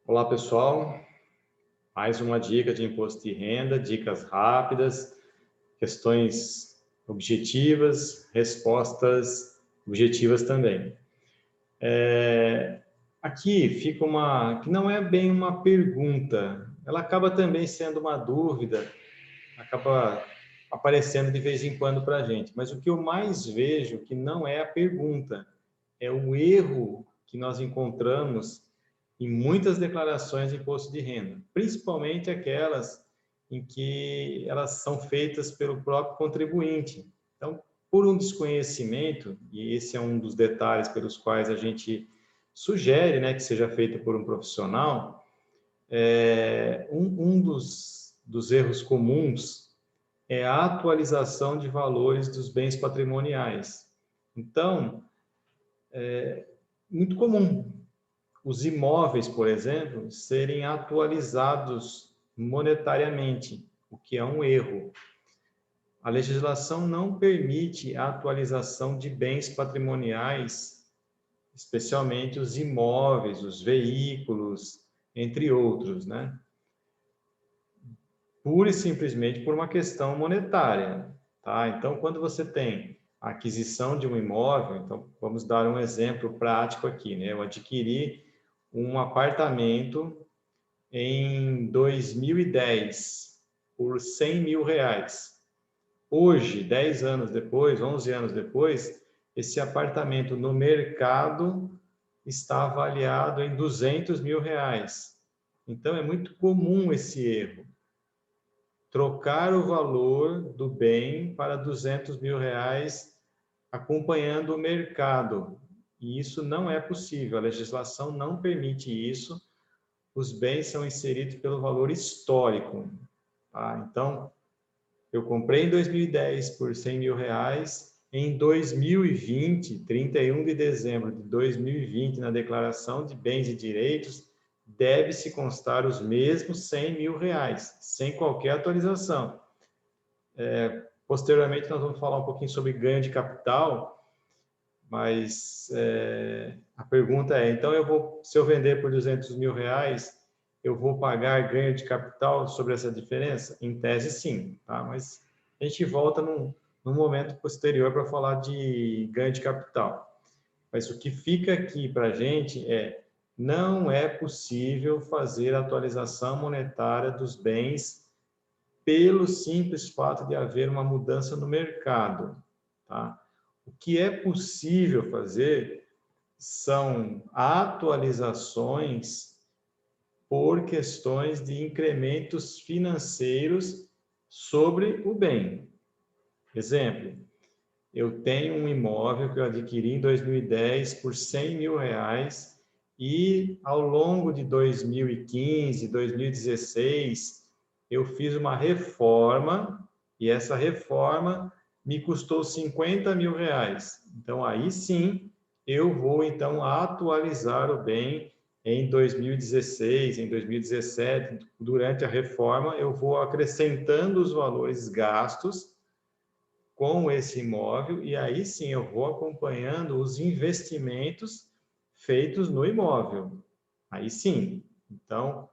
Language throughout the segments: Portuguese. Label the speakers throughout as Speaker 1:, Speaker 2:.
Speaker 1: Olá, pessoal. Mais uma dica de imposto de renda, dicas rápidas, questões objetivas, respostas objetivas também. Aqui fica que não é bem uma pergunta, ela acaba também sendo uma dúvida, acaba aparecendo de vez em quando para a gente. Mas o que eu mais vejo que não é a pergunta, é o erro que nós encontramos em muitas declarações de imposto de renda, principalmente aquelas em que elas são feitas pelo próprio contribuinte. Então, por um desconhecimento, e esse é um dos detalhes pelos quais a gente sugere, né, que seja feito por um profissional, um dos erros comuns é a atualização de valores dos bens patrimoniais. Então, muito comum os imóveis, por exemplo, serem atualizados monetariamente, o que é um erro. A legislação não permite a atualização de bens patrimoniais, especialmente os imóveis, os veículos, entre outros, né? Pura e simplesmente por uma questão monetária, tá? Então, quando você tem a aquisição de um imóvel, então vamos dar um exemplo prático aqui, né? Eu adquiri um apartamento em 2010 por R$ 100.000. Hoje, 10 anos depois, 11 anos depois, esse apartamento no mercado está avaliado em R$ 200.000. Então, é muito comum esse erro. Trocar o valor do bem para R$ 200.000 acompanhando o mercado. E isso não é possível, a legislação não permite isso. Os bens são inseridos pelo valor histórico. Tá? Então, eu comprei em 2010 por R$ 100.000, em 2020, 31 de dezembro de 2020, na declaração de bens e direitos, deve-se constar os mesmos R$ 100.000, sem qualquer atualização. Posteriormente, nós vamos falar um pouquinho sobre ganho de capital, mas a pergunta é, então se eu vender por R$ 200.000, eu vou pagar ganho de capital sobre essa diferença? Em tese, sim, tá? Mas a gente volta num momento posterior para falar de ganho de capital. Mas o que fica aqui para a gente não é possível fazer atualização monetária dos bens pelo simples fato de haver uma mudança no mercado, tá? O que é possível fazer são atualizações por questões de incrementos financeiros sobre o bem. Exemplo, eu tenho um imóvel que eu adquiri em 2010 por R$ 100.000 e ao longo de 2015, 2016, eu fiz uma reforma e essa reforma me custou R$ 50.000. Então, aí sim, eu vou então atualizar o bem em 2016, em 2017, durante a reforma, eu vou acrescentando os valores gastos com esse imóvel e aí sim eu vou acompanhando os investimentos feitos no imóvel. Aí sim, então,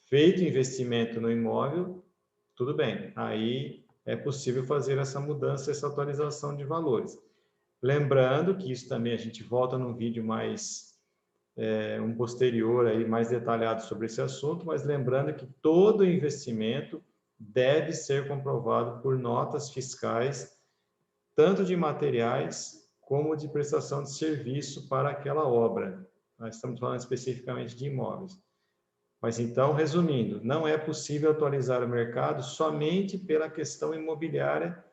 Speaker 1: feito investimento no imóvel, tudo bem, aí é possível fazer essa mudança, essa atualização de valores. Lembrando que isso também a gente volta num vídeo mais um posterior aí mais detalhado sobre esse assunto, mas lembrando que todo investimento deve ser comprovado por notas fiscais, tanto de materiais como de prestação de serviço para aquela obra. Nós estamos falando especificamente de imóveis. Mas então, resumindo, não é possível atualizar o mercado somente pela questão imobiliária,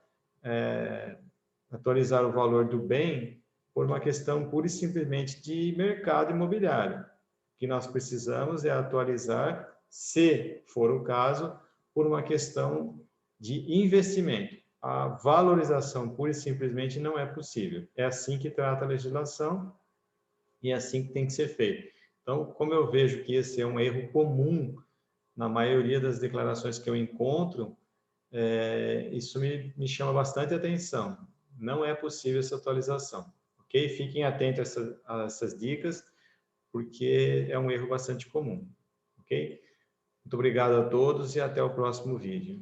Speaker 1: atualizar o valor do bem por uma questão pura e simplesmente de mercado imobiliário. O que nós precisamos é atualizar, se for o caso, por uma questão de investimento. A valorização pura e simplesmente não é possível. É assim que trata a legislação e é assim que tem que ser feito. Então, como eu vejo que esse é um erro comum na maioria das declarações que eu encontro, isso me chama bastante atenção. Não é possível essa atualização, ok? Fiquem atentos a essas dicas, porque é um erro bastante comum. ok? Muito obrigado a todos e até o próximo vídeo.